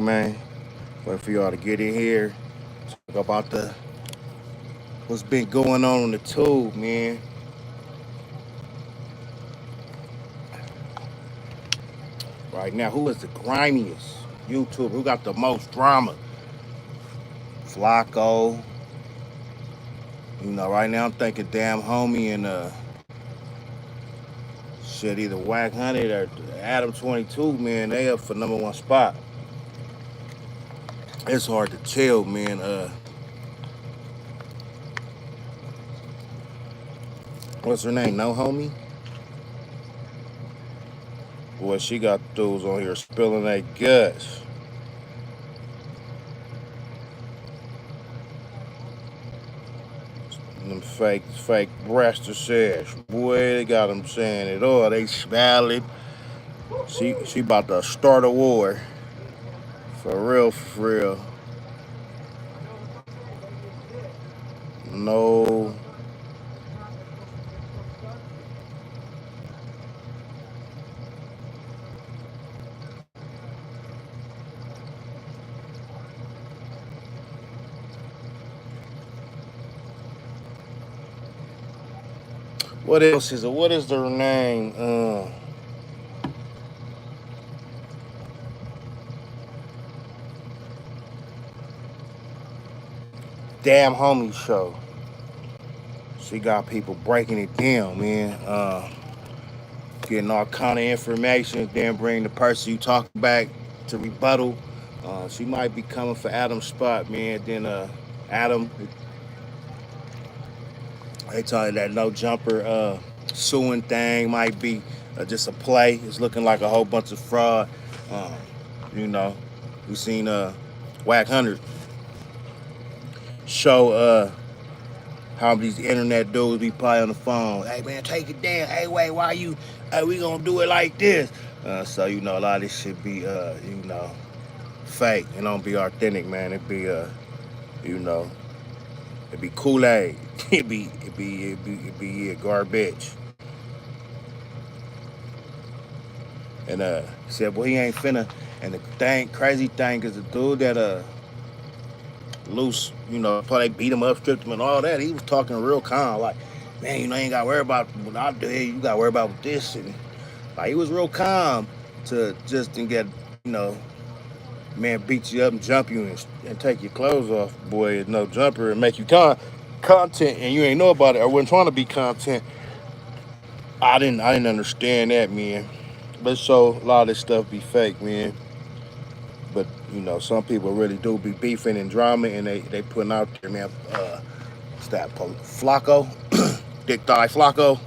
man. Wait for y'all to get in here. Talk about what's been going on the tube, man. Right now, who is the grimiest YouTuber? Who got the most drama? Flacco. Right now I'm thinking damn homie and shit either Whack Hunted or Adam 22, man. They up for number one spot. It's hard to tell, man. What's her name? No homie? Boy, she got dudes on here spilling their guts. Them fake breast says, boy, they got them saying it all. They smiling. She about to start a war. For real, for real. No. What else is it? What is their name? Damn homie show. She got people breaking it down, man. Getting all kind of information, then bring the person you talk back to rebuttal. She might be coming for Adam's spot, man. Then Adam, they tell you that no jumper suing thing might be just a play. It's looking like a whole bunch of fraud. Um, you know, we seen Whack Hunter show how these internet dudes be probably on the phone. Hey man, take it down. Hey wait, why you? Hey, we gonna do it like this. So a lot of this should be fake. It don't be authentic, man. It be you know, it be Kool Aid. it be garbage. And he said, well, he ain't finna. And the crazy thing is the dude that loose, probably beat him up, stripped him, and all that. He was talking real calm, like, man, you ain't got to worry about what I do. You got to worry about this, and like he was real calm to just and get, you know, man, beat you up and jump you and take your clothes off, boy, is no jumper and make you content, and you ain't know about it. I wasn't trying to be content. I didn't understand that, man. But so a lot of this stuff be fake, man. But some people really do be beefing and drama, and they putting out there, man. What's that? Flacco, Dick Thigh Flacco.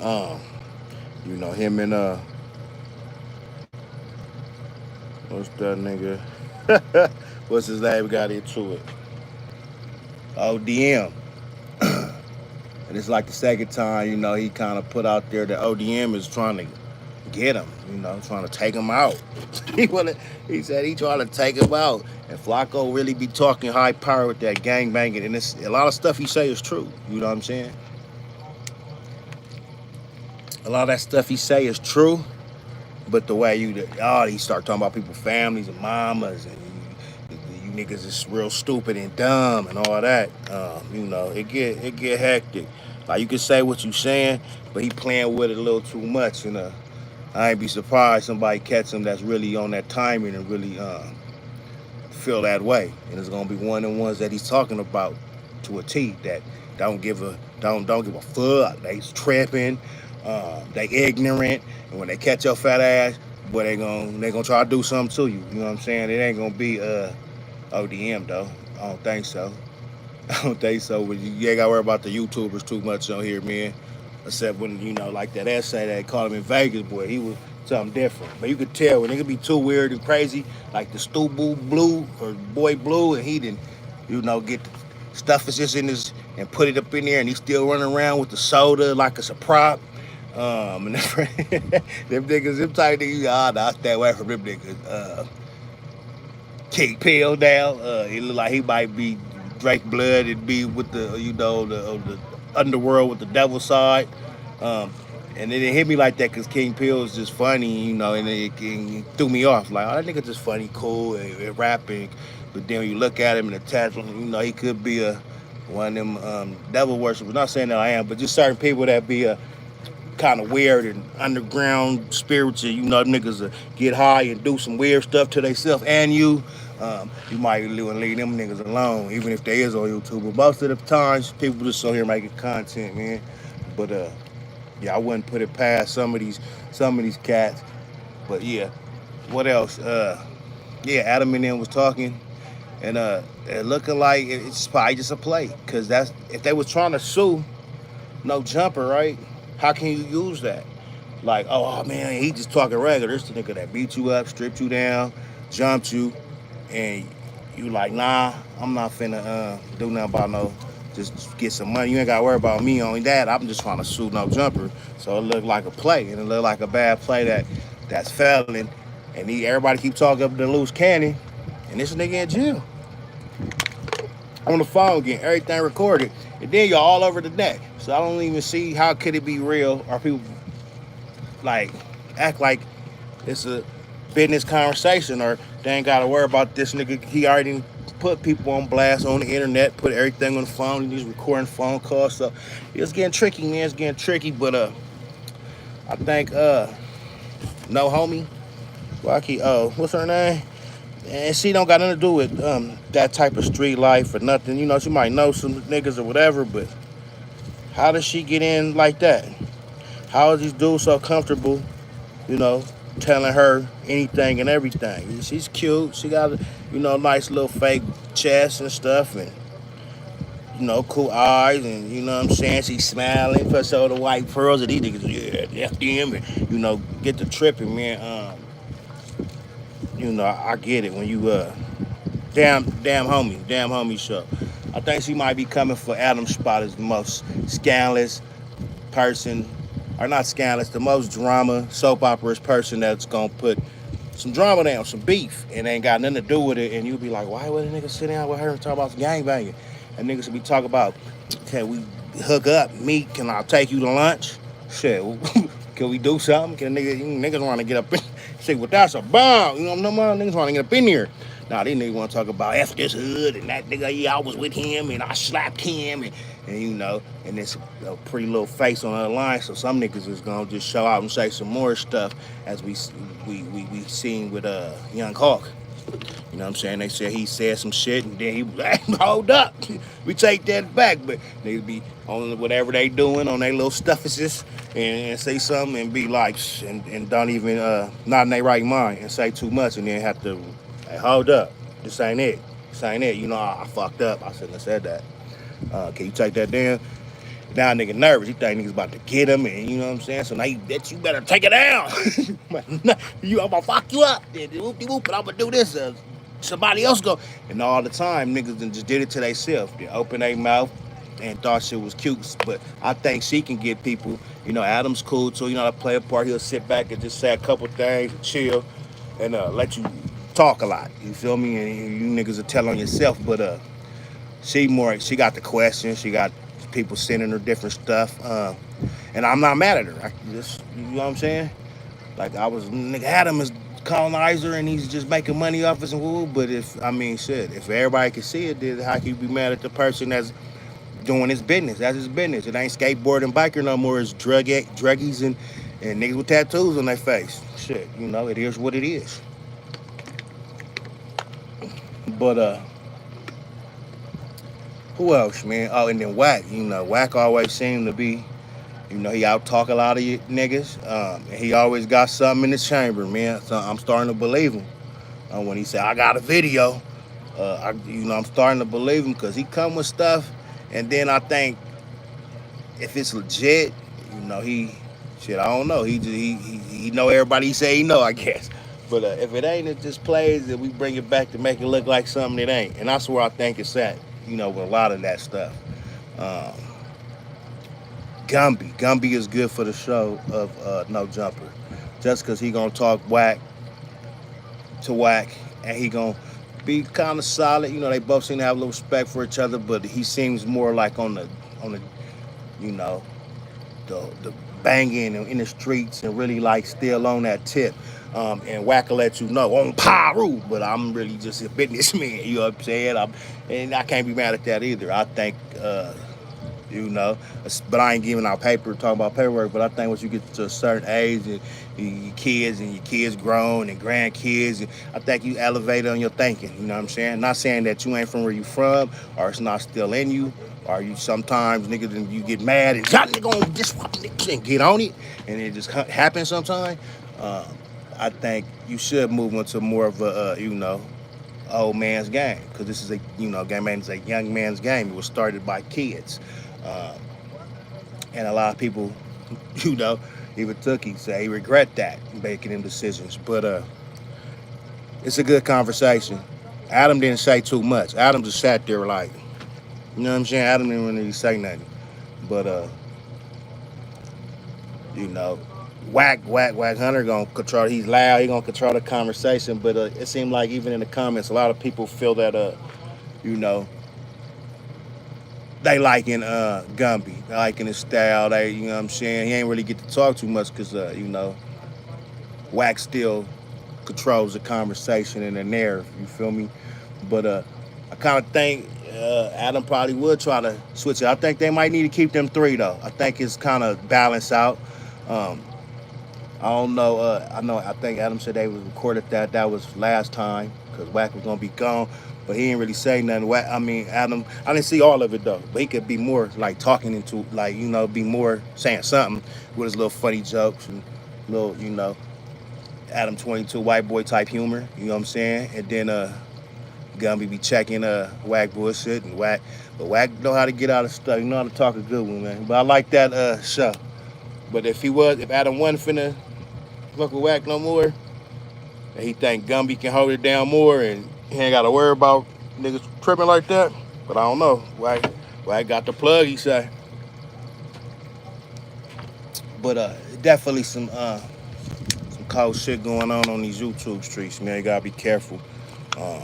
Um, him and what's that nigga? What's his name? Got into it. ODM. And it's like the second time, he kind of put out there that ODM is trying to get him, trying to take him out. He said he trying to take him out. And Flacco really be talking high power with that gang banging, and it's a lot of stuff he say is true. You know what I'm saying? A lot of that stuff he say is true, but the way he start talking about people's families and mamas and you niggas is real stupid and dumb and all that. It get hectic. Like you can say what you saying, but he playing with it a little too much. I ain't be surprised somebody catch him that's really on that timing and really feel that way. And it's gonna be one of the ones that he's talking about to a T that don't give a fuck. They tripping, they ignorant, and when they catch your fat ass, boy, they gonna try to do something to you. You know what I'm saying? It ain't gonna be ODM though. I don't think so. I don't think so. But you ain't gotta worry about the YouTubers too much on here, man. Except when, like that essay that caught him in Vegas, boy, he was something different. But you could tell when it could be too weird and crazy, like the Stubu Blue or Boy Blue, and he didn't, get the stuff is just in his and put it up in there, and he's still running around with the soda like it's a prop. And them niggas, them type niggas, nah, stay away from them niggas. Kick Pill down. It look like he might be Drake Blood and be with the underworld with the devil side. Um, And it didn't hit me like that because King Pill is just funny, you know, and it threw me off. Like, oh, that nigga just funny, cool, and rapping. But then when you look at him and attach him, you know, he could be one of them devil worshippers. Not saying that I am, but just certain people that be kind of weird and underground spiritual. You know, niggas get high and do some weird stuff to themselves and you. You might leave them niggas alone, even if they is on YouTube. But most of the times, people just on here making content, man. But yeah, I wouldn't put it past some of these cats. But yeah, what else? Yeah, Adam and them was talking, and it looking like it's probably just a play. Cause that's if they was trying to sue No Jumper, right? How can you use that? Like, oh man, he just talking regular. This the nigga that beat you up, stripped you down, jumped you, and you like, nah, I'm not finna do nothing about no. Just get some money. You ain't gotta worry about me on that. I'm just trying to sue No Jumper. So it looked like a play, and it looked like a bad play that's failing. And everybody keep talking up the loose cannon, and this nigga in jail on the phone getting everything recorded, and then y'all all over the net. So I don't even see how could it be real or people like act like it's a business conversation or they ain't gotta worry about this nigga. He already put people on blast on the internet, put everything on the phone. He's recording phone calls. So it's getting tricky, man. It's getting tricky. But I think no homie, Rocky. Oh, what's her name? And she don't got nothing to do with that type of street life or nothing. You know, she might know some niggas or whatever, but how does she get in like that? How is these dudes so comfortable, you know, telling her anything and everything? She's cute. She got a, nice little fake chest and stuff and, cool eyes and, you know what I'm saying? She's smiling, plus all the white pearls and these niggas, yeah, FDM and, get the tripping, man. I get it when you, damn homie show. I think she might be coming for Adam's spot as the most scandalous person, or not scandalous, the most drama, soap operous person that's gonna put some drama down, some beef, and ain't got nothing to do with it. And you be like, why would a nigga sit down with her and talk about some gangbanging? And niggas be talking about, can we hook up? Me, can I take you to lunch? Shit, can we do something? Can niggas want to get up in? Say, well, that's a bomb. No more niggas want to get up in here. Nah, these niggas want to talk about F this hood and that nigga, yeah, I was with him and I slapped him and it's a pretty little face on the line. So some niggas is gonna just show out and say some more stuff as we seen with Young Hawk. You know what I'm saying? They said he said some shit and then he was like, hold up. We take that back. But they be on whatever they doing on their little stuffages and say something and be like, and don't even, not in their right mind and say too much and then have to, hey, hold up. This ain't it. This ain't it. I fucked up. I shouldn't have said that. Can you take that down? Now nigga nervous. He think niggas about to get him and you know what I'm saying? So now you better take it down. I'm gonna fuck you up. But I'm gonna do this. Somebody else go. And all the time niggas just did it to themselves. They opened their mouth and thought shit was cute. But I think she can get people, Adam's cool too, to play a part. He'll sit back and just say a couple things, chill, and let you talk a lot. You feel me? And you niggas will tell on yourself. But she got the questions. She got people sending her different stuff. And I'm not mad at her. You know what I'm saying? Like nigga Adam is colonizer and he's just making money off us and woo. But if everybody can see it, then how can you be mad at the person that's doing his business? That's his business. It ain't skateboard and biker no more. It's druggies and niggas with tattoos on their face. Shit, it is what it is. But who else, man? Oh, and then Wack. Wack always seemed to be, he out talk a lot of you niggas. And he always got something in the chamber, man. So I'm starting to believe him. When he said, I got a video, I'm starting to believe him because he come with stuff. And then I think if it's legit, I don't know. He know everybody he say he know, I guess. But if it ain't, it just plays and we bring it back to make it look like something it ain't. And that's where I think it's at, with a lot of that stuff. Um, Gumby is good for the show of No Jumper. Just because he going to talk whack to whack and he going to be kind of solid. They both seem to have a little respect for each other, but he seems more like on the the banging in the streets and really like still on that tip. And Wack will let you know on Paru, but I'm really just a businessman. You know what I'm saying? And I can't be mad at that either. I think, you know, but I ain't giving out paper talking about paperwork. But I think once you get to a certain age and your kids grown and grandkids, and I think you elevate on your thinking. You know what I'm saying? Not saying that you ain't from where you from or it's not still in you. Or you sometimes niggas and you get mad and y'all nigga on this and get on it, and it just happens sometimes. Um, I think you should move into more of a you know, old man's game, because this is a, you know, game man is a young man's game. It was started by kids, um, and a lot of people, you know, even Tookie say he regret that making them decisions. But it's a good conversation. Adam didn't say too much. Adam just sat there like, you know what I'm saying. Adam didn't really say nothing, but you know, Whack Hunter gonna control. He's loud. He gonna control the conversation. But it seemed like even in the comments, a lot of people feel that you know, they liking Gumby, they liking his style. They, you know what I'm saying. He ain't really get to talk too much because you know, Wax still controls the conversation and the narrative. You feel me? But I kind of think Adam probably would try to switch it. I think they might need to keep them three though. I think it's kind of balanced out. Um, I don't know. I know. I think Adam said they was recorded that was last time because Wack was gonna be gone, but he didn't really say nothing. Wack, I mean, Adam. I didn't see all of it though, but he could be more like talking into, like, you know, be more saying something with his little funny jokes and little, you know, Adam 22 white boy type humor. You know what I'm saying? And then Gumby be checking Wack bullshit and Wack, but Wack know how to get out of stuff. You know how to talk a good one, man. But I like that show. But if Adam wasn't finna fuck with Wack no more, and he think Gumby can hold it down more, and he ain't got to worry about niggas tripping like that. But I don't know. Wack got the plug, he say. But definitely some cold shit going on these YouTube streets, man. You gotta be careful. Um,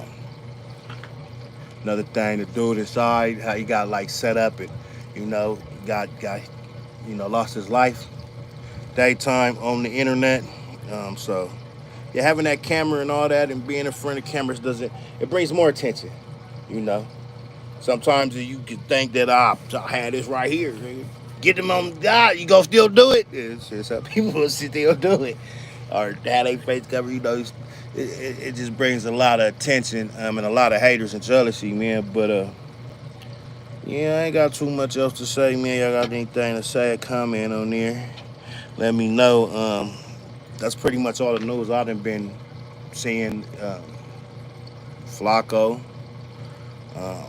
Another thing, the dude inside, how he got like set up and, you know, got you know, lost his life daytime on the internet. So yeah, having that camera and all that and being in front of cameras doesn't, it brings more attention, you know. Sometimes you can think that I had this right here. Nigga. Get them on God, you gonna still do it? It's just how people will still do it. Or have they face cover, you know. It just brings a lot of attention and a lot of haters and jealousy, man. But yeah, I ain't got too much else to say, man. Y'all got anything to say or comment on there? Let me know. That's pretty much all the news I've been seeing. Flacco, um,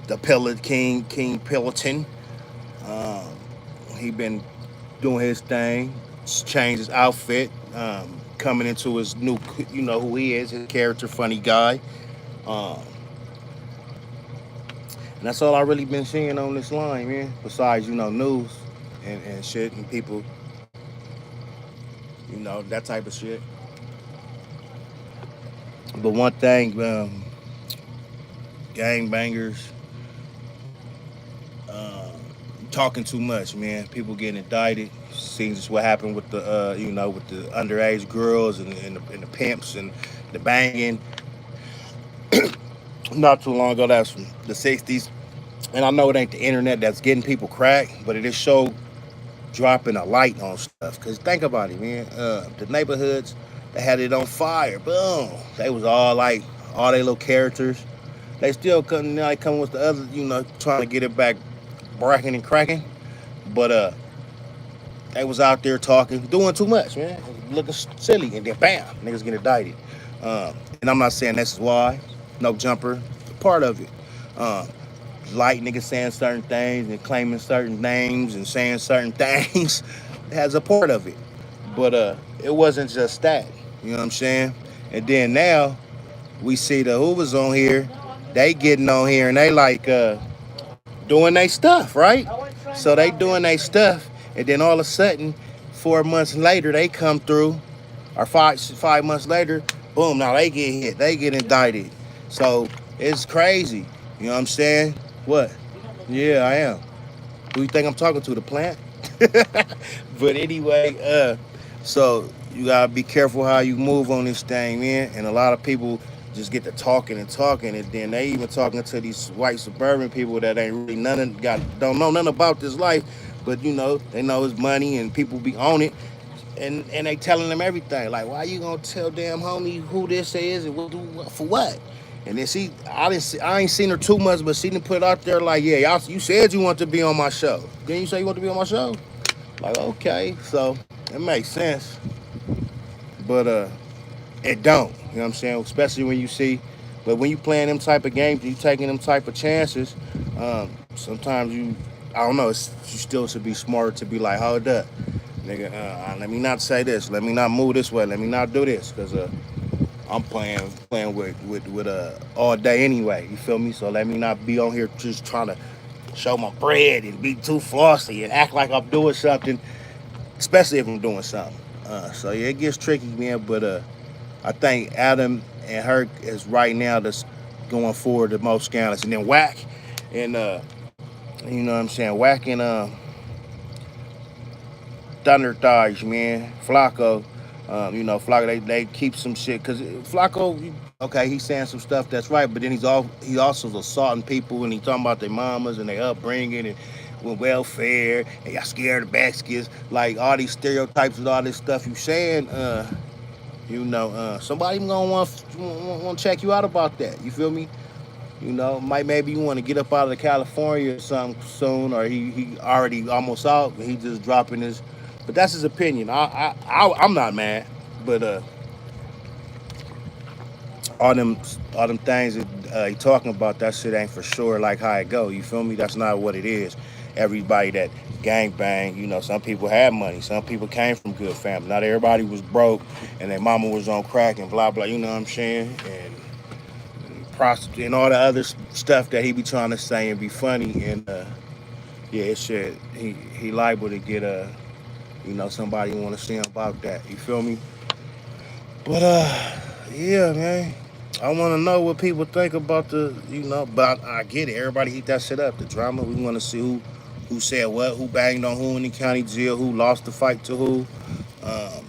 the Pillar King Pillaton. Um, he been doing his thing, changed his outfit, coming into his new, you know who he is, his character, funny guy. Um, and that's all I really been seeing on this line, man. Besides, you know, news and shit and people, you know, that type of shit. But one thing, gangbangers, uh, talking too much, man. People getting indicted. Seeing just what happened with the, you know, with the underage girls and the pimps and the banging. Not too long ago, that's from the '60s. And I know it ain't the internet that's getting people cracked, but it is show dropping a light on stuff. Cause think about it, man. The neighborhoods, they had it on fire. Boom. They was all like all they little characters. They still couldn't like come with the other, you know, trying to get it back bracking and cracking. But they was out there talking, doing too much, man. Looking silly, and then bam, niggas get indicted. And I'm not saying this is why. No jumper, part of it. Um, like niggas saying certain things and claiming certain names and saying certain things has a part of it. But it wasn't just that. You know what I'm saying? And then now we see the Hoovers on here. They getting on here and they like doing their stuff, right? So they doing their stuff, and then all of a sudden, 4 months later, they come through, or five months later, boom, now they get hit, they get indicted. So it's crazy. You know what I'm saying? What? Yeah, I am. Who you think I'm talking to? The plant? But anyway, so you gotta be careful how you move on this thing, man. And a lot of people just get to talking and talking, and then they even talking to these white suburban people that ain't really none got don't know nothing about this life, but they know it's money and people be on it, and they telling them everything. Like, why you gonna tell damn homie who this is and what do for what? And then I ain't seen her too much, but she didn't put it out there like, yeah, y'all, you said you want to be on my show. Then you say you want to be on my show. Like, okay, so it makes sense, but it don't. You know what I'm saying? Especially when you see, but when you playing them type of games, you taking them type of chances. Sometimes I don't know. You still should be smarter to be like, hold up, nigga. Let me not say this. Let me not move this way. Let me not do this, cause I'm playing with all day anyway. You feel me? So let me not be on here just trying to show my bread and be too flossy and act like I'm doing something, especially if I'm doing something. So yeah, it gets tricky, man. But I think Adam and Herc is right now that's going forward the most scandalous, and then Whack and you know what I'm saying, Whack and Thunder Thighs, man, Flacco. Flacco, they keep some shit because Flacco, okay, he's saying some stuff that's right, but then he also assaulting people and he talking about their mamas and their upbringing and with welfare and y'all scared of baskets, like all these stereotypes and all this stuff you saying. Somebody gonna want to check you out about that. You feel me? Maybe you want to get up out of California or something soon, or he already almost out. He just dropping his, but that's his opinion. I'm not mad, but all them all them things that he talking about, that shit ain't for sure like how it go. You feel me? That's not what it is. Everybody that gang bang, some people had money, some people came from good family. Not everybody was broke, and their mama was on crack and blah blah. You know what I'm saying? And prostitute and all the other stuff that he be trying to say and be funny and yeah, it shit. He liable to get somebody want to see him about that. You feel me? But yeah, man. I want to know what people think about but I get it. Everybody eat that shit up. The drama. We want to see who said what, who banged on who in the county jail, who lost the fight to who. Um,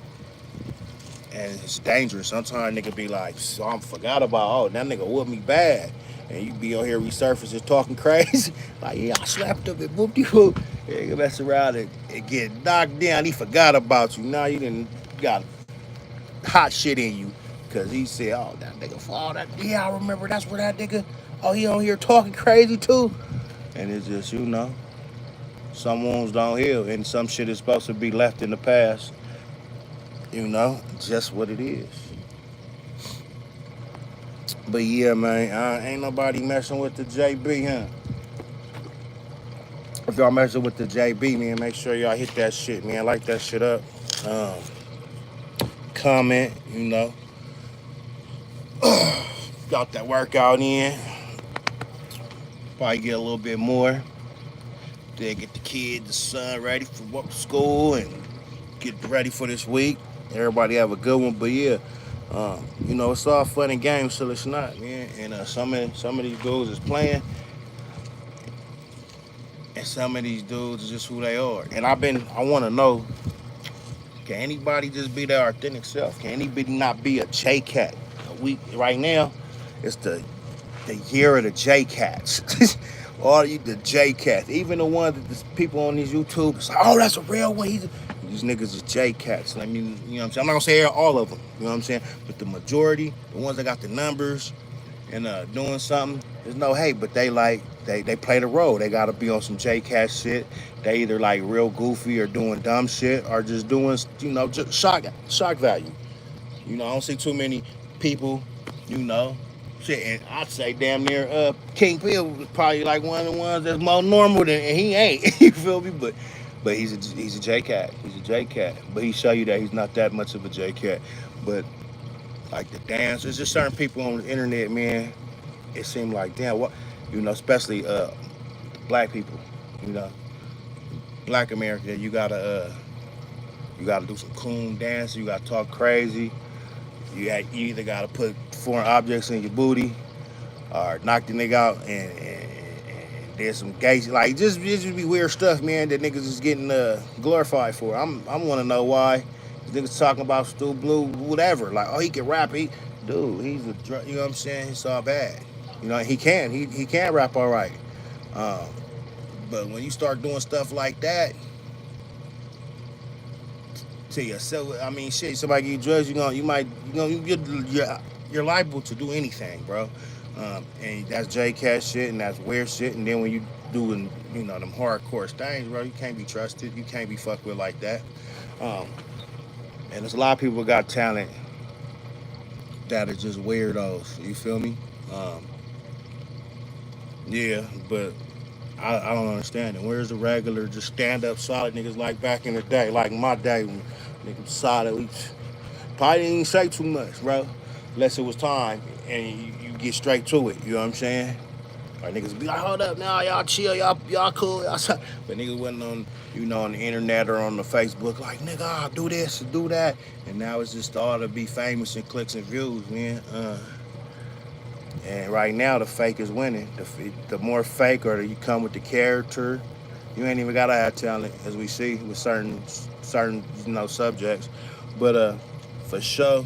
and it's dangerous. Sometimes nigga be like, so I forgot about, oh, that nigga whooped me bad. And you be on here resurfacing talking crazy. Like, yeah, I slapped him and whooped you whoop. Yeah, you mess around and get knocked down. He forgot about you. Now you didn't got hot shit in you. Cause he said, oh, that nigga fall. Yeah, I remember that's where that nigga, oh, he on here talking crazy too. And it's just, some wounds don't heal. And some shit is supposed to be left in the past. Just what it is. But yeah, man, ain't nobody messing with the JB, huh? If y'all messing with the JB, man, make sure y'all hit that shit, man. Like that shit up. Um, Comment, got that workout in. Probably get a little bit more. Then get the kid, the son ready for school and get ready for this week. Everybody have a good one. But yeah, it's all fun and games till it's not, man. And some of these dudes is playing, and some of these dudes is just who they are. And I want to know, can anybody just be their authentic self? Can anybody not be a J Cat? Right now, it's the year of the J Cats. All you the J Cats, even the ones that the people on these YouTube, it's like, oh, that's a real one. These niggas is J Cats. I mean, you know what I'm saying? I'm not gonna say all of them, you know what I'm saying? But the majority, the ones that got the numbers and doing something, there's no hate, but they play the role. They gotta be on some J Cat shit. They either like real goofy or doing dumb shit or just doing, just shock value. I don't see too many people, you know. Shit, and I'd say damn near King Bill was probably like one of the ones that's more normal than, and he ain't. You feel me? But he's a J Cat. He's a J Cat. But he show you that he's not that much of a J Cat. But like the dance, there's just certain people on the internet, man. It seemed like damn what, especially black people, you know, Black America. You gotta do some coon dance. You gotta talk crazy. You either gotta put foreign objects in your booty or knock the nigga out and There's some gay, like just be weird stuff, man. That niggas is getting glorified for. I want to know why. Niggas talking about Stu Blue, whatever. Like, oh, he can rap. Dude, he's a drug. You know what I'm saying? It's all bad. You know, he can rap all right. Um, but when you start doing stuff like that to yourself, I mean, shit. Somebody give you drugs, you're liable to do anything, bro. And that's J Cat shit, and that's weird shit. And then when you doing, them hardcore things, bro, you can't be trusted. You can't be fucked with like that. Um, and there's a lot of people got talent that are just weirdos. You feel me? Um, yeah, but I don't understand it. Where's the regular, just stand up solid niggas like back in the day, like my day when niggas solid. We probably didn't even say too much, bro, unless it was time, and you get straight to it. You know what I'm saying? Like niggas be like, hold up, now y'all chill, y'all cool, y'all. But niggas wasn't on, on the internet or on the Facebook like, nigga, I'll do this and do that, and now it's just all to be famous and clicks and views, man. And right now the fake is winning. The more fake or you come with the character, you ain't even gotta have talent, as we see with certain subjects. But for sure,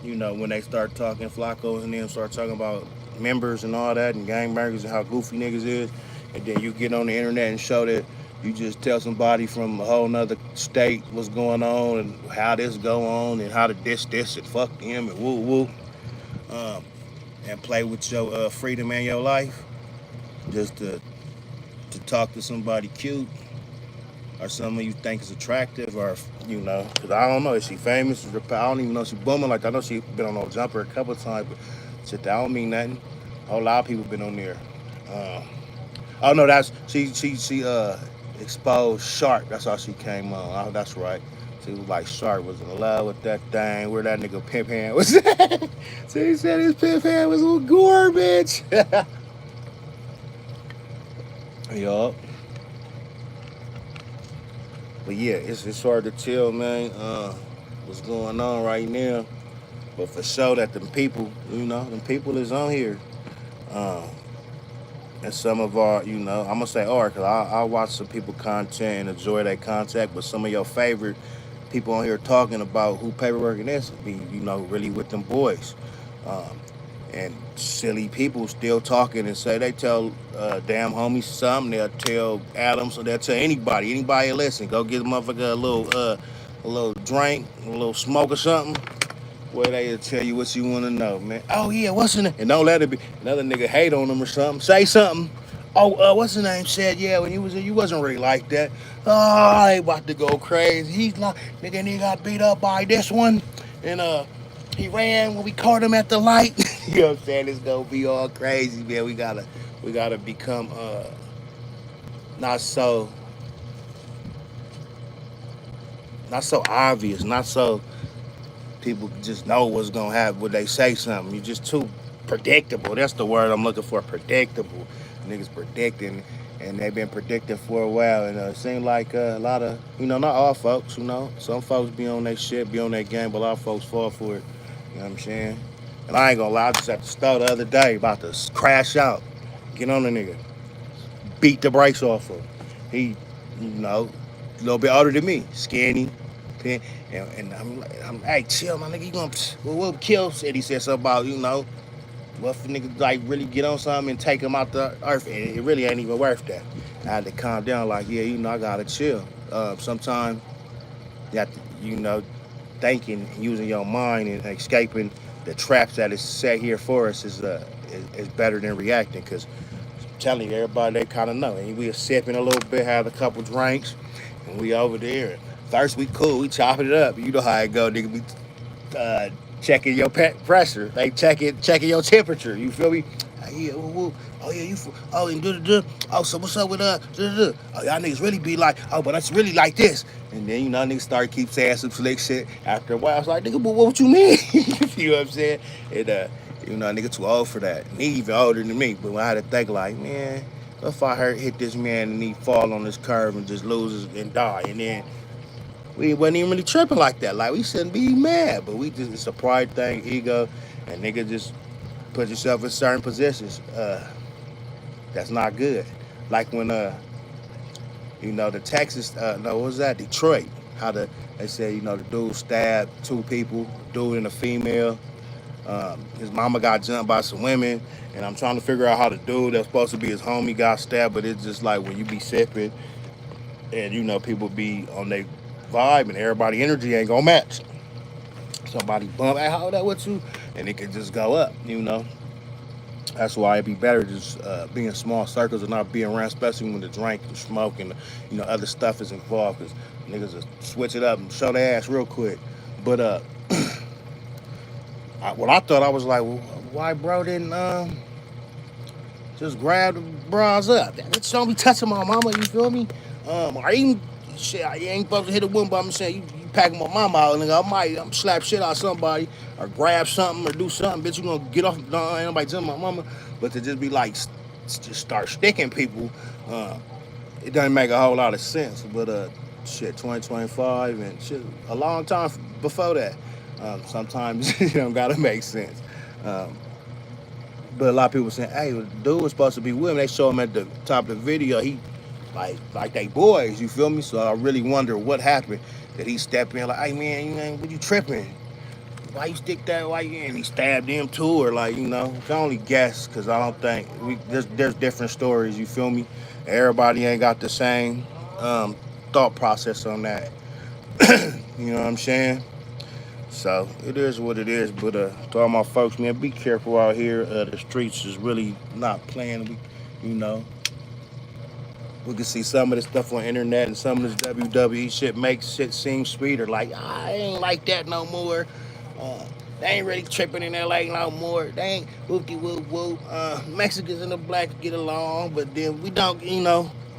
when they start talking Flacco and them start talking about members and all that and gangbangers and how goofy niggas is, and then you get on the internet and show that you just tell somebody from a whole nother state what's going on and how this go on and how to this and fuck him and woo woo, um, and play with your freedom and your life just to talk to somebody cute or someone you think is attractive, or because I don't know, is she famous? I don't even know if she booming like that. I know she been on no jumper a couple of times, but shit, that don't mean nothing. A whole lot of people been on there. Um, oh no, that's she exposed Shark. That's how she came on. Oh, that's right. She was like Shark was in love with that thing. Where that nigga pimp hand was at. So he said his pimp hand was all garbage. Yup. But yeah, it's hard to tell, man, what's going on right now. But for sure that them people, them people is on here. Um, and some of our, I'm gonna say art, because I watch some people content and enjoy that content, but some of your favorite people on here talking about who paperwork and this be, really with them boys. Um, and silly people still talking and say they tell damn homies something, they'll tell Adams, or they'll tell anybody listen, go get a motherfucker a little drink, a little smoke or something, where they'll tell you what you want to know, man. Oh yeah, what's in it? And don't let it be another nigga hate on them or something. Say something. Oh, what's his name said, yeah, when he was here, you wasn't really like that. Oh, they about to go crazy. He's like, nigga, and he got beat up by this one. And he ran when we caught him at the light. You know what I'm saying? It's gonna be all crazy, man. We gotta become not so not so obvious, not so people just know what's gonna happen when they say something. You're just too predictable. That's the word I'm looking for. Predictable. Niggas predicting, and they've been predicting for a while. And it seems like a lot of, not all folks. Some folks be on their shit, be on their game, but a lot of folks fall for it. You know what I'm saying? And I ain't gonna lie, I just at the store the other day about to crash out, get on the nigga, beat the brakes off of him. He, a little bit older than me, skinny, and I'm like, hey, chill, my nigga, you gonna, we'll kill? Said he said something about, what if a nigga like really get on something and take him out the earth? And it really ain't even worth that. I had to calm down, like, yeah, I gotta chill. Sometimes you have to, thinking, using your mind and escaping the traps that is set here for us is better than reacting. Because I'm telling you, everybody they kind of know. And we are sipping a little bit, had a couple drinks, and we over there. First we cool, we chopping it up. You know how it go, nigga. We uh, checking your pressure, like checking your temperature. You feel me? Yeah, woo, woo. Oh yeah, oh and oh, so what's up with Oh, y'all niggas really be like, oh, but it's really like this. And then niggas start keep saying some slick shit. After a while, I was like, nigga, but what you mean? You know what I'm saying? And nigga too old for that. And he even older than me. But when I had to think like, man, what if I hit this man and he fall on this curve and just loses and die, and then we wasn't even really tripping like that. Like we shouldn't be mad, but we just it's a pride thing, ego, and nigga just put yourself in certain positions. That's not good. Like when the Texas, no, what was that? Detroit. How they say, the dude stabbed two people, dude and a female. His mama got jumped by some women, and I'm trying to figure out how the dude that's supposed to be his homie got stabbed. But it's just like when you be sipping, and people be on their vibe, and everybody energy ain't gonna match. Somebody bump, hey, how that with you, and it could just go up. That's why it'd be better just being in small circles and not being around, especially when the drink, the smoke, and other stuff is involved. Cause niggas will switch it up and show their ass real quick. But what I thought, I was like, well, why bro didn't just grab the bras up? Bitch, don't be touching my mama. You feel me? Or even shit, I ain't supposed to hit a woman, but I'm saying you packing my mama out, nigga. I'm slap shit out of somebody or grab something or do something. Bitch, you gonna get off? No, ain't nobody telling my mama. But to just be like, just start sticking people, uh, it doesn't make a whole lot of sense. But shit, 2025 and shit, a long time before that. Sometimes you don't gotta make sense. Um, but a lot of people saying, "Hey, the dude was supposed to be with him." They show him at the top of the video. He like they boys. You feel me? So I really wonder what happened. That he stepped in like, "Hey man, you ain't what you tripping? Why you stick that? Why you?" And he stabbed him too, or like I can only guess because I don't think there's different stories. You feel me? Everybody ain't got the same um, thought process on that. You know what I'm saying? So it is what it is. But to all my folks, man, be careful out here. The streets is really not playing. You know, we can see some of the stuff on the internet and some of this WWE shit makes shit seem sweeter. Like I ain't like that no more. They ain't really tripping in LA no more. They ain't whoopty whoop whoop. Mexicans and the blacks get along, but then we don't.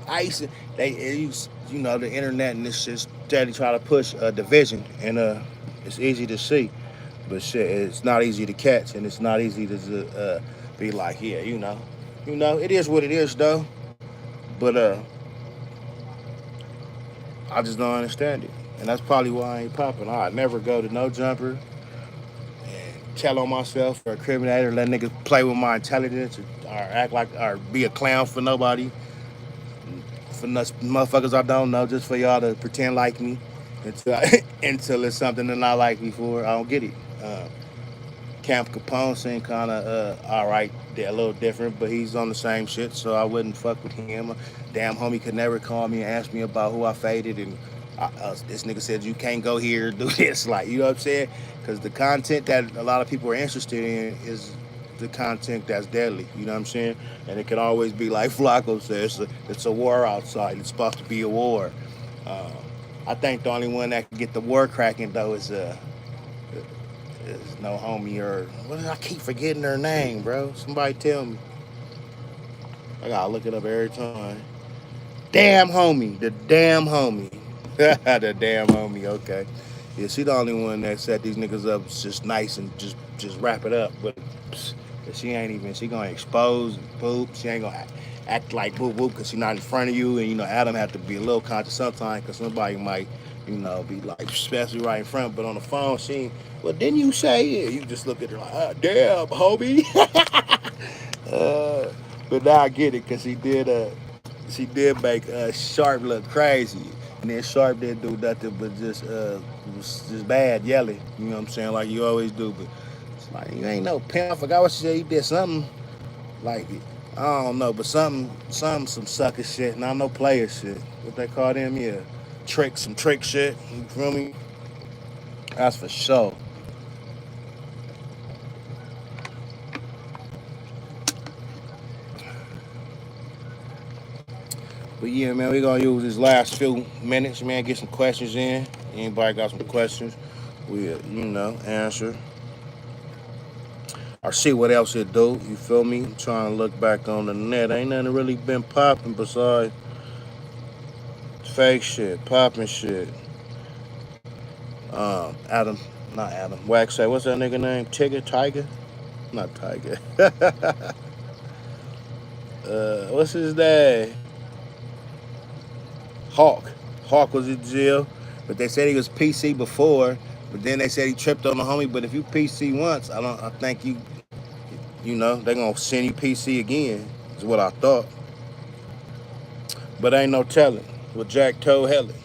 I used to they it used, the internet and this shit steady try to push a division, and it's easy to see, but shit, it's not easy to catch, and it's not easy to be like, yeah, it is what it is though. But I just don't understand it, and that's probably why I ain't popping. I never go to no jumper and tell on myself or incriminate or let niggas play with my intelligence or act like or be a clown for nobody, for motherfuckers I don't know, just for y'all to pretend like me until until it's something that I like before. I don't get it. Uh, Camp Capone seemed kind of all right. They're a little different, but he's on the same shit, so I wouldn't fuck with him. Damn homie could never call me and ask me about who I faded, and this nigga said you can't go here, do this, like you know what I'm saying? Because the content that a lot of people are interested in is the content that's deadly. You know what I'm saying? And it can always be like Flacco says, it's a war outside. It's supposed to be a war. Uh, I think the only one that can get the war cracking though is no homie or what I keep forgetting her name, bro. Somebody tell me. I gotta look it up every time. Damn homie, the damn homie, the damn homie. Okay, yeah, she the only one that set these niggas up just nice and just wrap it up. But she ain't even. She gonna expose poop. She ain't gonna act like boop boop because she not in front of you. And Adam have to be a little conscious sometimes because somebody might be like, especially right in front. But on the phone, she ain't. Well, didn't you say it? You just look at her like, damn, homie. uh, but now I get it because she did make Sharp look crazy, and then Sharp didn't do nothing but just was just bad yelling. You know what I'm saying? Like you always do. But it's like you ain't no pimp. I forgot what she said. He did something like I don't know, but some sucker shit. Not no player shit. What they call them? Yeah, some trick shit. You feel me? That's for sure. But yeah, man, we gonna use this last few minutes, man. Get some questions in. Anybody got some questions? We, answer or see what else it do. You feel me? I'm trying to look back on the net. Ain't nothing really been popping besides fake shit, popping shit. Adam, not Adam. Wax say, what's that nigga name? Tiger? Not Tiger. What's his name? Hawk. Hawk was in jail, but they said he was PC before. But then they said he tripped on the homie. But if you PC once, I don't. I think You know, they gonna send you PC again, is what I thought. But ain't no telling what Jack told Helly.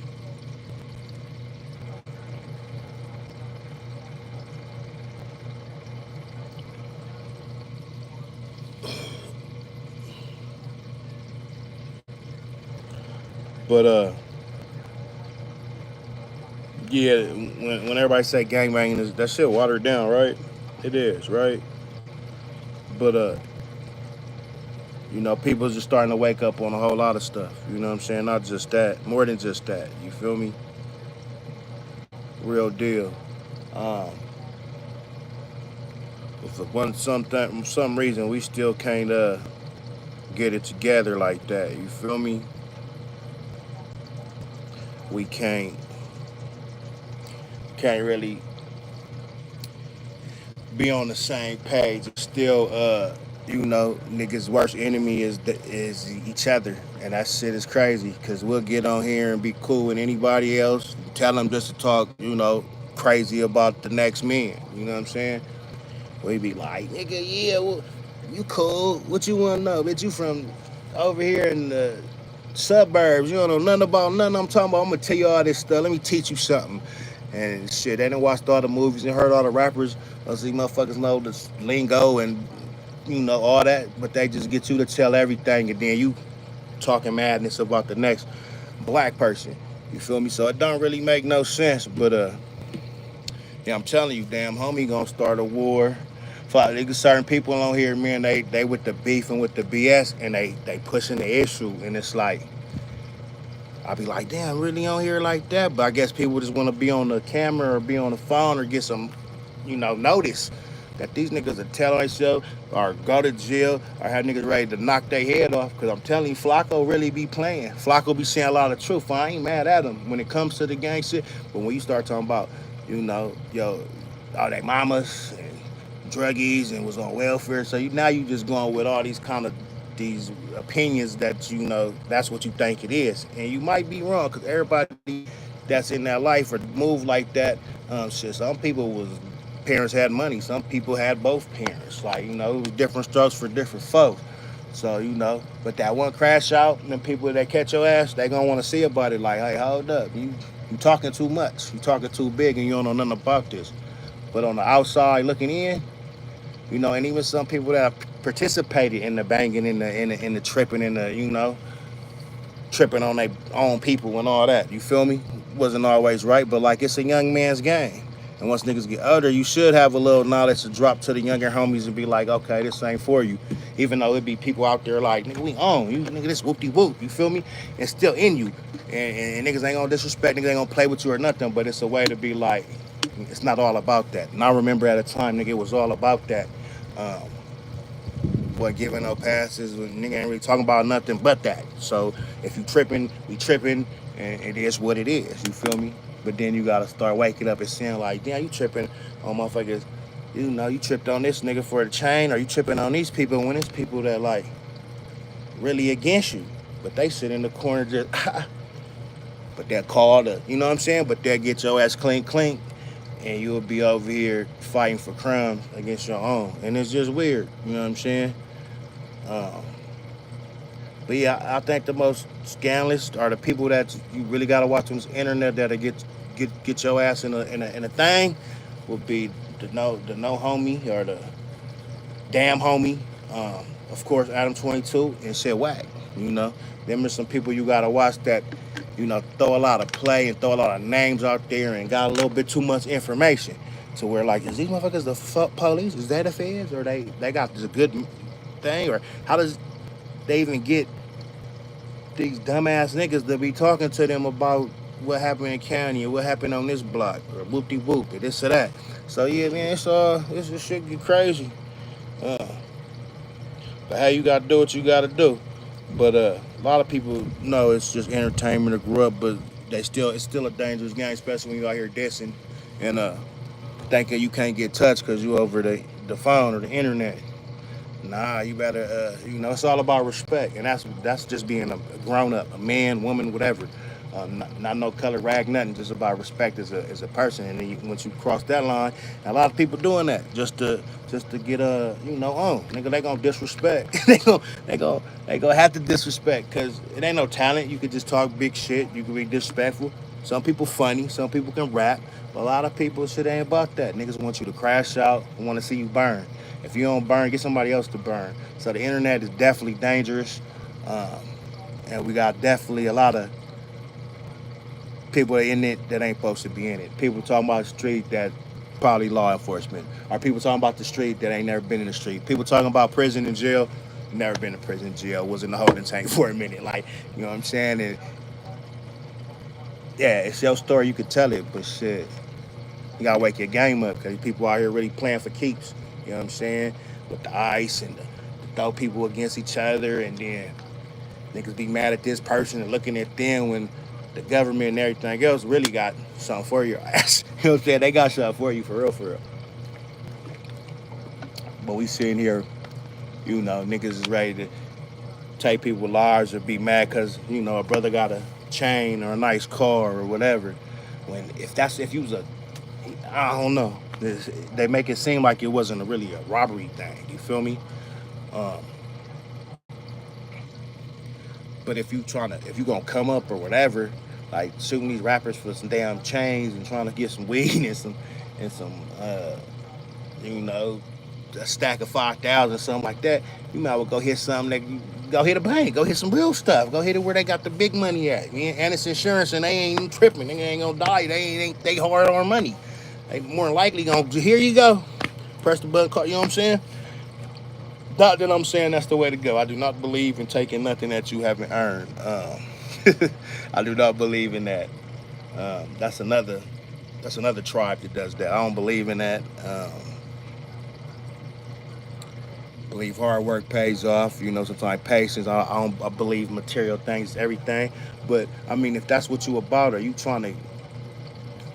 But yeah, when everybody say gangbanging, that shit watered down, right? It is, right? But you know, people's just starting to wake up on a whole lot of stuff. You know what I'm saying? Not just that, more than just that. You feel me? Real deal. Um, for some reason we still can't get it together like that. You feel me? We can't really be on the same page. Still, you know, niggas' worst enemy is each other, and that shit is crazy. Cause we'll get on here and be cool with anybody else, tell them just to talk, you know, crazy about the next man. You know what I'm saying? We be like, nigga, yeah, well, you cool. What you wanna know? Bitch, you from over here in the suburbs. You don't know nothing about nothing I'm talking about. I'm gonna tell you all this stuff. Let me teach you something. And shit, they done watched all the movies and heard all the rappers. These motherfuckers know the lingo and you know all that, but they just get you to tell everything, and then you talking madness about the next black person. You feel me? So it don't really make no sense. But yeah, I'm telling you, damn homie gonna start a war. Certain people on here, man, they with the beef and with the BS, and they pushing the issue, and it's like I be like, damn, really on here like that? But I guess people just want to be on the camera or be on the phone or get some, you know, notice that these niggas are telling themselves or go to jail or have niggas ready to knock their head off. Cause I'm telling you, Flacco really be playing. Flacco be saying a lot of truth. I ain't mad at him when it comes to the gang shit. But when you start talking about, you know, yo, all they mamas and druggies and was on welfare, so now you just going with all these kind of these opinions that you know that's what you think it is, and you might be wrong because everybody that's in that life or move like that. Shit, some people was parents had money, some people had both parents. Like you know, it was different strokes for different folks. So you know, but that one crash out, and the people that catch your ass, they gonna want to see about it. Like, hey, hold up, you talking too much, you talking too big, and you don't know nothing about this. But on the outside looking in, you know, and even some people that have participated in the banging, in the tripping, in the you know, tripping on their own people and all that. You feel me? Wasn't always right, but like it's a young man's game. And once niggas get older, you should have a little knowledge to drop to the younger homies and be like, okay, this ain't for you. Even though it be people out there like, nigga, we on you, nigga, this whoop de whoop. You feel me? It's still in you, and niggas ain't gonna disrespect, niggas ain't gonna play with you or nothing. But it's a way to be like, it's not all about that. And I remember at a time, nigga, it was all about that. Um, wasn't giving no passes. Nigga ain't really talking about nothing but that. So if you tripping, we tripping, and it is what it is. You feel me? But then you gotta start waking up and saying like, damn, you tripping on motherfuckers. You know, you tripped on this nigga for the chain, or you tripping on these people when it's people that like really against you, but they sit in the corner just. But they'll call the, you know what I'm saying? But they'll get your ass clink clink, and you'll be over here fighting for crumbs against your own, and it's just weird. You know what I'm saying? Um, but yeah, I think the most scandalous are the people that you really gotta watch on this internet that'll get your ass in a thing. Would be the no homie or the damn homie. Of course, Adam 22 and shit whack. You know, them are some people you gotta watch that. You know, throw a lot of play and throw a lot of names out there and got a little bit too much information to where like, is these motherfuckers the fuck police? Is that the feds or they got this good thing, or how does they even get these dumbass niggas to be talking to them about what happened in county or what happened on this block or whoop de whoop or this or that. So yeah, man, it's this shit get crazy. Uh, but hey, you gotta do what you gotta do. But a lot of people know it's just entertainment or grew up, but it's still a dangerous game, especially when you out here dissing and thinking you can't get touched because you over the phone or the internet. Nah, you better, you know, it's all about respect, and that's just being a grown up, a man, woman, whatever. Not no color rag, nothing. Just about respect as a person. And then once you cross that line, a lot of people doing that just to get on. Nigga, they gonna disrespect. they gonna have to disrespect because it ain't no talent. You could just talk big shit. You can be disrespectful. Some people funny. Some people can rap. But a lot of people, shit ain't about that. Niggas want you to crash out and want to see you burn. If you don't burn, get somebody else to burn. So the internet is definitely dangerous. Um, and we got definitely a lot of people in it that ain't supposed to be in it. People talking about the street that probably law enforcement. Or people talking about the street that ain't never been in the street. People talking about prison and jail, never been to prison and jail, was in the holding tank for a minute. Like, you know what I'm saying? And yeah, it's your story, you could tell it, but shit, you gotta wake your game up because people out here really playing for keeps. You know what I'm saying? With the ice and the throw people against each other and then niggas be mad at this person and looking at them when the government and everything else really got something for your ass. You know what I'm saying? They got something for you for real, for real. But we sitting here, niggas is ready to take people lives or be mad because, a brother got a chain or a nice car or whatever. When if you was I don't know. They make it seem like it wasn't really a robbery thing. You feel me? Um, but if you gonna come up or whatever, like shooting these rappers for some damn chains and trying to get some weed and some you know a stack of 5,000 something like that, you might well go hit something that you go hit a bank, go hit some real stuff, go hit it where they got the big money at, man. And it's insurance, and they ain't even tripping, they ain't gonna die, they hard on money. They more than likely gonna here you go, press the button, call, you know what I'm saying? Not that I'm saying that's the way to go. I do not believe in taking nothing that you haven't earned. I do not believe in that. That's another tribe that does that. I don't believe in that. Believe hard work pays off. Sometimes patience. I believe material things, everything. But I mean, if that's what you about, are you trying to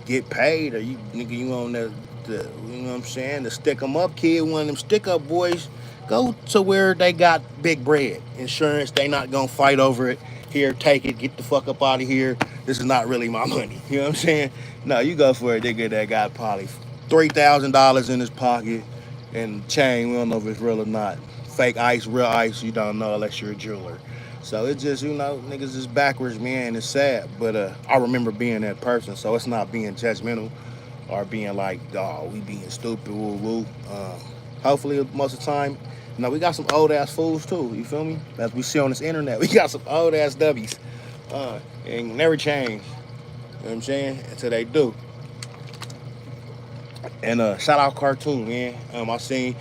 get paid, or you nigga you on the you know what I'm saying? The stick 'em up kid, one of them stick up boys. Go to where they got big bread, insurance. They not gonna fight over it. Here, take it. Get the fuck up out of here. This is not really my money. You know what I'm saying? No, you go for a nigga that got probably $3,000 in his pocket and chain. We don't know if it's real or not. Fake ice, real ice. You don't know unless you're a jeweler. So it's just, niggas is backwards, man. It's sad. But I remember being that person. So it's not being judgmental or being like, oh, we being stupid, woo woo. Hopefully, most of the time, we got some old ass fools too. You feel me? As we see on this internet, we got some old ass W's. And never change. You know what I'm saying? Until they do. And shout out Cartoon, man. I seen,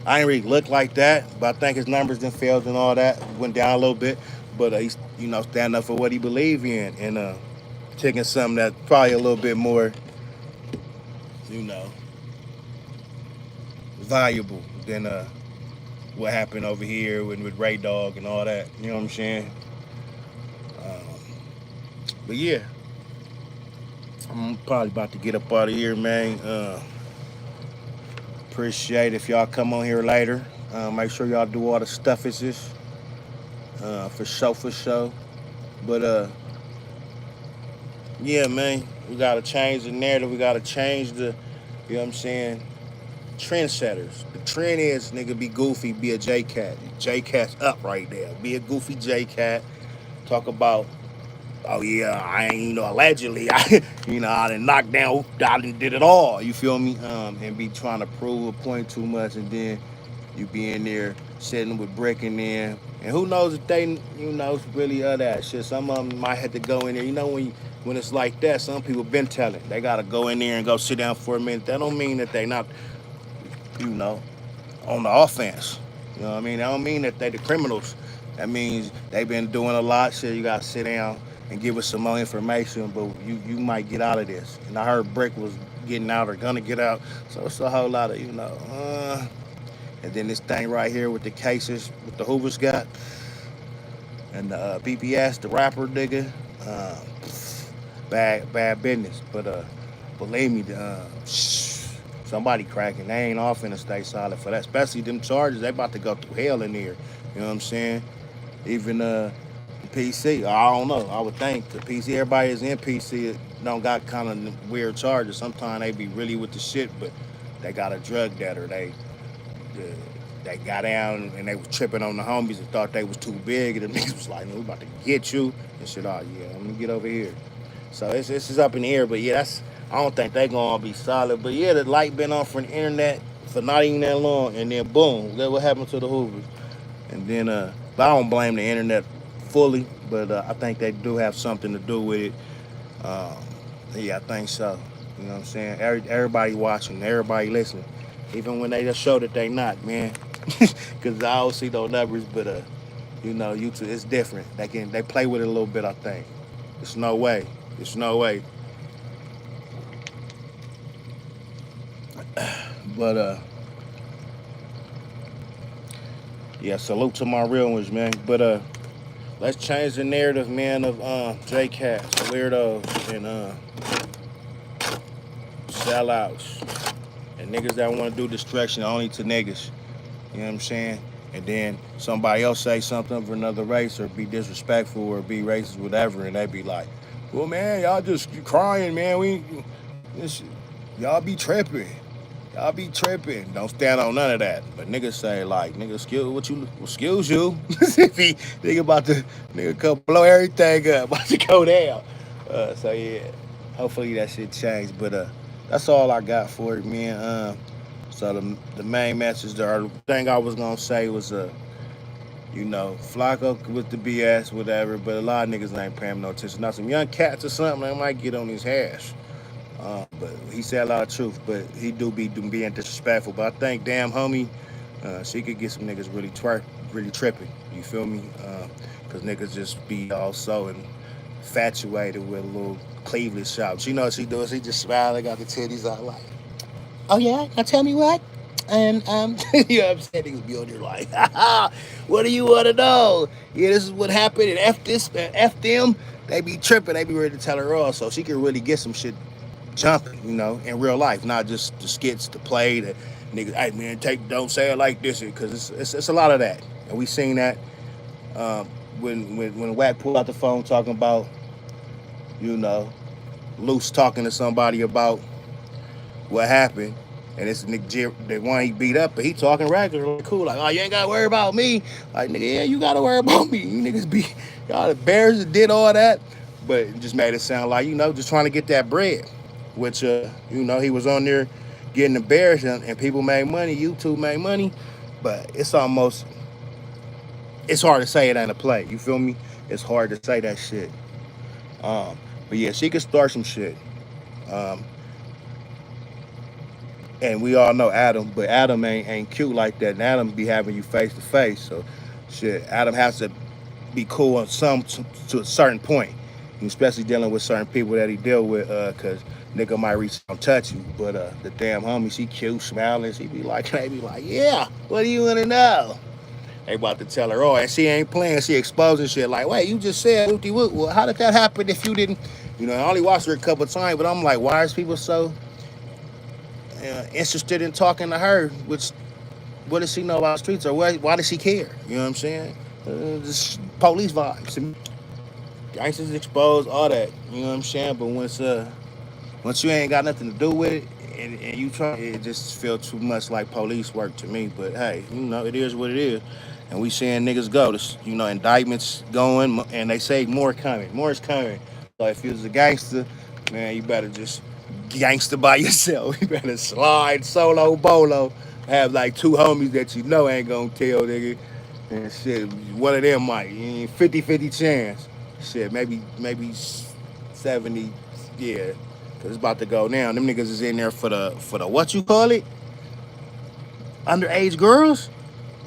I ain't really look like that, but I think his numbers then failed and all that went down a little bit. But he's standing up for what he believe in and taking something that's probably a little bit more you know valuable than what happened over here with Ray Dog and all that. You know what I'm saying? Um, but yeah, I'm probably about to get up out of here, man. Appreciate if y'all come on here later. Make sure y'all do all the stuffages for show for show. But yeah, man, we gotta change the narrative. We gotta change you know what I'm saying, trendsetters. The trend is nigga be goofy, be a J Cat. J Cat's up right there. Be a goofy J Cat. Talk about, oh yeah, I ain't allegedly I done knocked down, I done did it all. You feel me? And be trying to prove a point too much, and then you be in there sitting with Brick in there. And who knows if they, really that shit. Some of them might have to go in there. When it's like that, some people been telling. They gotta go in there and go sit down for a minute. That don't mean that they not, you know, on the offense. You know what I mean? That don't mean that they the criminals. That means they been doing a lot. Shit, you gotta sit down and give us some more information, but you might get out of this. And I heard Brick was getting out or gonna get out. So it's a whole lot of, and then this thing right here with the cases with the Hoovers got and the BPS, the rapper nigga, uh, bad business. But believe me, somebody cracking. They ain't all finna stay solid for that. Especially them charges, they about to go through hell in here. You know what I'm saying? Even PC. I don't know. I would think the PC. Everybody is in PC. It don't got kind of weird charges. Sometimes they be really with the shit, but they got a drug debt or the, they got down and they was tripping on the homies and thought they was too big, and the niggas was like, "No, we about to get you," and shit. Oh yeah, let me get over here. So it's up in the air, but yeah, that's I don't think they gonna be solid. But yeah, the light been on for the internet for not even that long, and then boom, look what happened to the Hoovers. And then but I don't blame the internet fully, but I think they do have something to do with it. Um, yeah, I think so. You know what I'm saying? Everybody watching, everybody listening, even when they just show that they not, man. Because I don't see those numbers, but YouTube it's different. They play with it a little bit. I think. It's no way. It's no way. But yeah, salute to my real ones, man. But let's change the narrative, man, of J Cats, weirdos, and sellouts, and niggas that want to do destruction only to niggas. You know what I'm saying? And then somebody else say something of another race or be disrespectful or be racist, whatever, and they be like, "Well, man, y'all just crying, man. This, y'all be tripping. Y'all be tripping. Don't stand on none of that." But niggas say like, "Nigga, excuse you." If he nigga about to nigga come blow everything up, about to go down. So yeah, hopefully that shit change. But that's all I got for it, man. So the main message, or the thing I was gonna say was Flacco with the BS, whatever. But a lot of niggas ain't paying no attention. Now some young cats or something, they might get on his hash. But he said a lot of truth, but he do be being disrespectful. But I think damn homie, she could get some niggas really tripping. You feel me? Cause niggas just be all so infatuated with a little Cleveland shout. You know what she does? She just smiling, got the titties out like, "Oh yeah, now tell me what." And you know what I'm saying? Niggas be on there like, what do you want to know? Yeah, this is what happened, and F this, and F them. They be tripping. They be ready to tell her all, so she can really get some shit jumping, in real life, not just the skits, the play, the niggas. Hey man, don't say it like this, because it's a lot of that, and we seen that um, when Wack pulled out the phone talking about, you know, Loose talking to somebody about what happened. And it's the one he beat up, but he talking regular, like, cool, like, "Oh, you ain't gotta worry about me." Like, nigga, yeah, you gotta worry about me. You niggas be, y'all the Bears that did all that, but it just made it sound like, just trying to get that bread, which, he was on there getting the Bears, and people made money, YouTube made money, but it's hard to say it ain't a play. You feel me? It's hard to say that shit. Um, but yeah, she could start some shit. Um, and we all know Adam, but Adam ain't cute like that. And Adam be having you face to face. So, shit, Adam has to be cool on to a certain point, especially dealing with certain people that he deal with. Cause nigga might reach out and touch you, but the damn homie, she cute, smiling. She be like, they be like, "Yeah, what do you wanna know?" They about to tell her, "Oh," and she ain't playing. She exposing shit like, "Wait, you just said whoopty whoop. Well, how did that happen if you didn't?" I only watched her a couple of times, but I'm like, why is people so interested in talking to her? Which what does she know about the streets, or why does she care? You know what I'm saying? Just police vibes, gangsters exposed, all that. You know what I'm saying? But once you ain't got nothing to do with it, and you try, it just feel too much like police work to me. But hey, it is what it is, and we seeing niggas go. This, indictments going, and they say more coming, more is coming. So if you was a gangster, man, you better just gangster by yourself. You better slide solo bolo. Have like two homies that you know ain't gonna tell, nigga. And shit, one of them might. 50-50 chance. Shit, maybe 70, yeah. Cause it's about to go down. Them niggas is in there for the what you call it? Underage girls?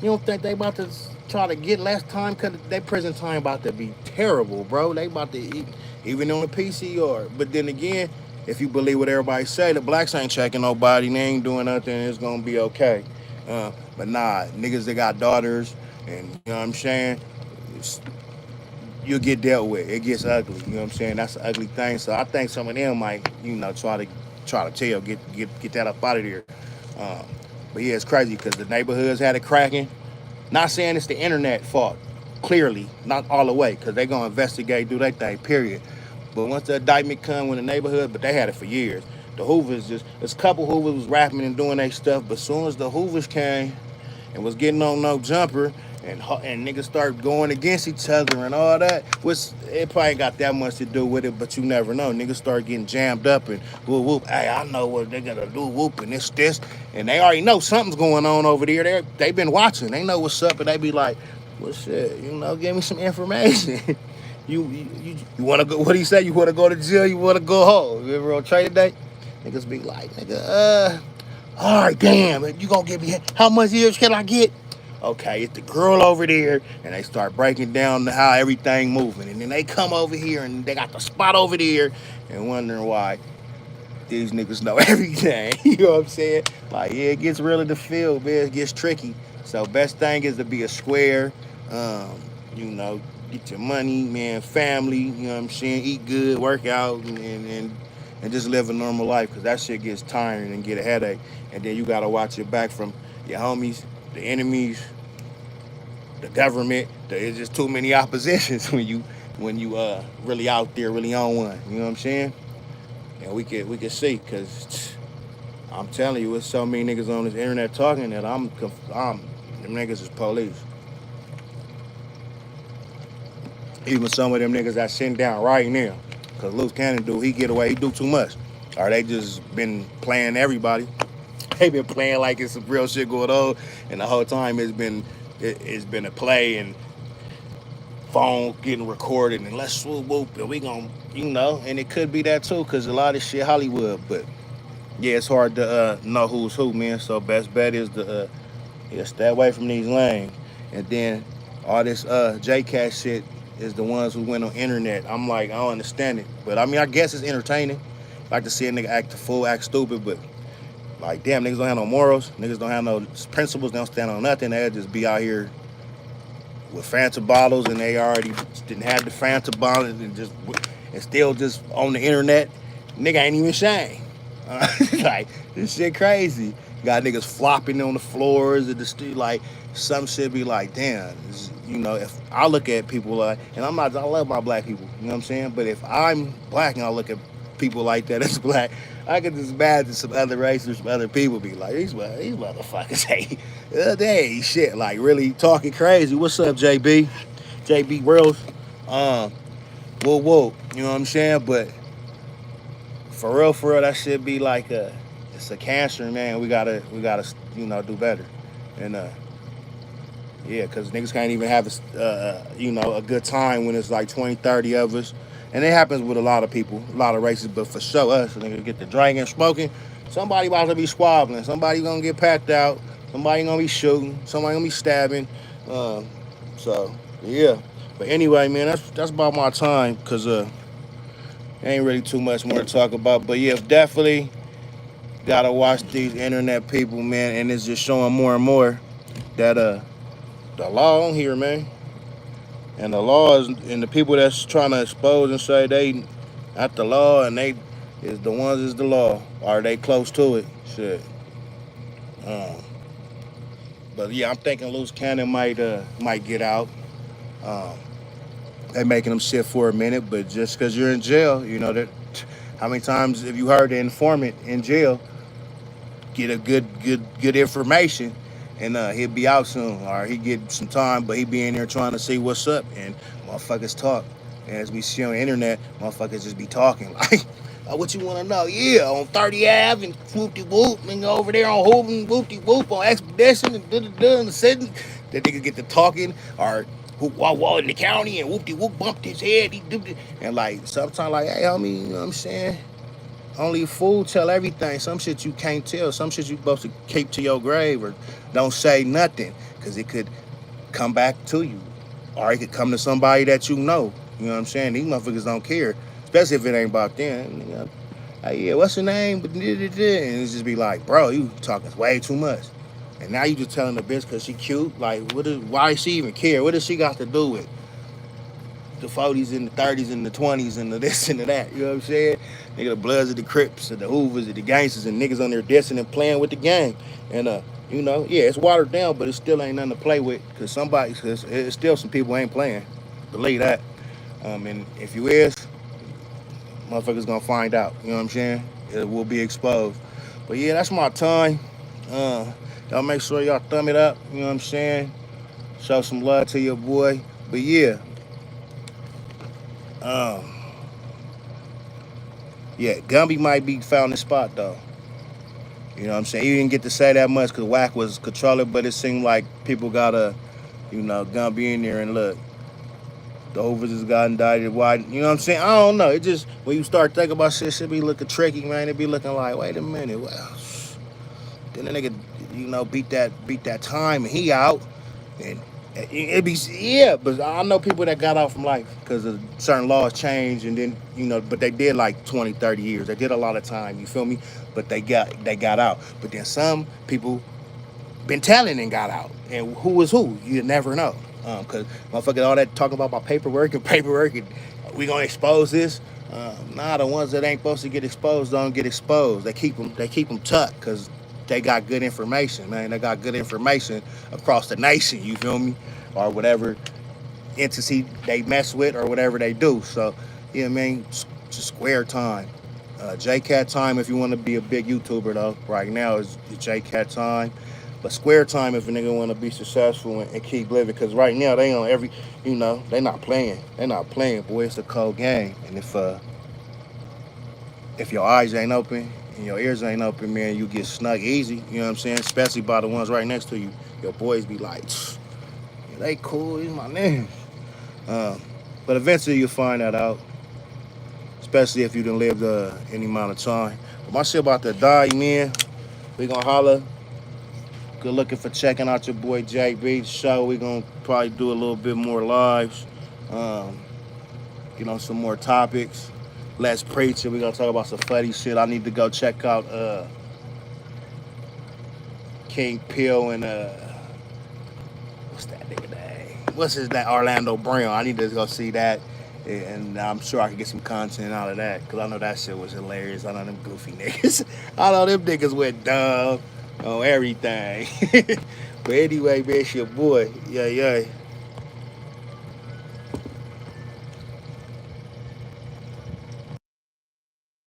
You don't think they about to try to get less time? Cause they prison time about to be terrible, bro. They about to eat, even on the PCR. But then again, if you believe what everybody say, the blacks ain't checking nobody, they ain't doing nothing, it's gonna be okay. But nah, niggas that got daughters, and you know what I'm saying, it's, you'll get dealt with. It gets ugly. You know what I'm saying? That's an ugly thing. So I think some of them might, try to tell, get that up out of there. But yeah, it's crazy because the neighborhoods had it cracking. Not saying it's the internet fault. clearly, not all the way, because they gonna investigate, do their thing, period. But once the indictment come in the neighborhood, but they had it for years. The Hoovers just, there's a couple Hoovers was rapping and doing their stuff, but as soon as the Hoovers came and was getting on no jumper and niggas start going against each other and all that, which it probably ain't got that much to do with it, but you never know. Niggas start getting jammed up and whoop whoop. Hey, I know what they gotta do, whoop and this, and they already know something's going on over there. They been watching. They know what's up, and they be like, well, shit, give me some information. You want to go? What do you say? You want to go to jail? You want to go home? You ever on trade day? Niggas be like, nigga, all right, damn, you gonna give me how much years can I get? Okay, it's the girl over there, and they start breaking down how everything moving, and then they come over here and they got the spot over there, and wondering why these niggas know everything. You know what I'm saying? Like, yeah, it gets real in the field, man. It gets tricky. So best thing is to be a square. Um, get your money, man, family. You know what I'm saying? Eat good, work out, and just live a normal life, because that shit gets tiring and get a headache. And then you gotta watch your back from your homies, the enemies, the government. There's just too many oppositions when you really out there, really on one. You know what I'm saying? And we can see, cause I'm telling you, there's so many niggas on this internet talking that I'm them niggas is police. Even some of them niggas that sitting down right now, cause Loose Cannon he get away, he do too much. Or they just been playing everybody. They been playing like it's some real shit going on, and the whole time it's been a play and phone getting recorded and let's swoop whoop and we gon' and it could be that too, cause a lot of shit Hollywood, but yeah, it's hard to know who's who, man. So best bet is to stay away from these lanes, and then all this JCat shit is the ones who went on internet. I'm like, I don't understand it, but I mean, I guess it's entertaining. Like to see a nigga act a fool, act stupid, but like, damn, niggas don't have no morals. Niggas don't have no principles. They don't stand on nothing. They'll just be out here with Fanta bottles, and they already didn't have the Fanta bottles, and still just on the internet. Nigga ain't even shame. Like, this shit crazy. Got niggas flopping on the floors of the street. Like, some shit be like, damn. If I look at people like, and I love my black people. You know what I'm saying? But if I'm black and I look at people like that as black, I could just imagine some other races, some other people be like, these motherfuckers ain't shit, like really talking crazy. What's up, JB? JB World. Whoa. You know what I'm saying? But for real, that should be like it's a cancer, man. We gotta do better. And yeah, because niggas can't even have a good time when it's like 20, 30 of us. And it happens with a lot of people, a lot of races, but for sure us, nigga get the drinking, smoking, somebody about to be squabbling, somebody gonna get packed out, somebody gonna be shooting, somebody gonna be stabbing. So yeah. But anyway, man, that's about my time, cause ain't really too much more to talk about. But yeah, definitely gotta watch these internet people, man, and it's just showing more and more that the law on here, man. And the law is, and the people that's trying to expose and say they at the law and they is the ones is the law. Are they close to it? Shit. Um, but yeah, I'm thinking Loose Cannon might get out. Um, they making him sit for a minute, but just because you're in jail, that how many times have you heard the informant in jail get a good information, and he'll be out soon, or he get some time, but he be in there trying to see what's up, and motherfuckers talk. And as we see on the internet, motherfuckers just be talking like, what you want to know? Yeah, on 30 Ave and whoop-de whoop, and over there on Hoop and whoop-de whoop on Expedition and da-da-da and the sitting. That nigga get to talking, or who in the county and whoop-de whoop bumped his head, and like sometimes like, hey homie, you know what I'm saying? Only a fool tell everything. Some shit you can't tell. Some shit you supposed to keep to your grave, or don't say nothing, because it could come back to you, or it could come to somebody that you know. You know what I'm saying? These motherfuckers don't care, especially if it ain't about them. Hey, yeah, what's her name? And it's just be like, bro, you talking way too much. And now you just telling the bitch because she cute. Like, why does she even care? What does she got to do with the 40s and the 30s and the 20s and the this and the that. You know what I'm saying? Nigga, the Bloods and the Crips and the Hoovers and the gangsters and niggas on there dissing and playing with the game. And you know, yeah, it's watered down, but it still ain't nothing to play with cause it's still some people ain't playing. Believe that. And if you is, motherfuckers gonna find out. You know what I'm saying? It will be exposed. But yeah, that's my time. Uh, y'all make sure y'all thumb it up. You know what I'm saying? Show some love to your boy. But yeah, um, yeah, Gumby might be found in spot though. You know what I'm saying? He didn't get to say that much because Wack was controlling, but it seemed like people gotta, Gumby in there and look. The overs has gotten indicted. Why? You know what I'm saying? I don't know. It just when you start thinking about shit be looking tricky, man. It be looking like, wait a minute, well, then the nigga, beat that time and he out, and it be yeah. But I know people that got out from life because of certain laws changed, and then but they did like 20, 30 years. They did a lot of time. You feel me? But they got out. But then some people been telling and got out. And who is who? You never know. Cause motherfucker, all that talking about my paperwork and we gonna expose this. Nah, the ones that ain't supposed to get exposed don't get exposed. They keep them tucked because they got good information, man. They got good information across the nation. You feel me? Or whatever entity they mess with or whatever they do. So yeah, man, just square time. JCat time if you want to be a big YouTuber though. Right now is JCat time. But square time if a nigga want to be successful and keep living. Because right now they on every, they not playing. They not playing, boy. It's a cold game. And if your eyes ain't open and your ears ain't open, man, you get snuck easy. You know what I'm saying? Especially by the ones right next to you. Your boys be like, yeah, they cool. These my niggas. Um, but eventually you'll find that out. Especially if you done lived any amount of time. But my shit about to die, man. We gonna holler. Good looking for checking out your boy JB show. We gonna probably do a little bit more lives. Um, get on some more topics. Let's preach it. We gonna talk about some funny shit. I need to go check out King Pill and what's that nigga name? What's his name? Orlando Brown. I need to go see that. And I'm sure I can get some content out of that. Because I know that shit was hilarious. I know them goofy niggas. I know them niggas went dumb on everything. But anyway, man, it's your boy. Yeah, yeah.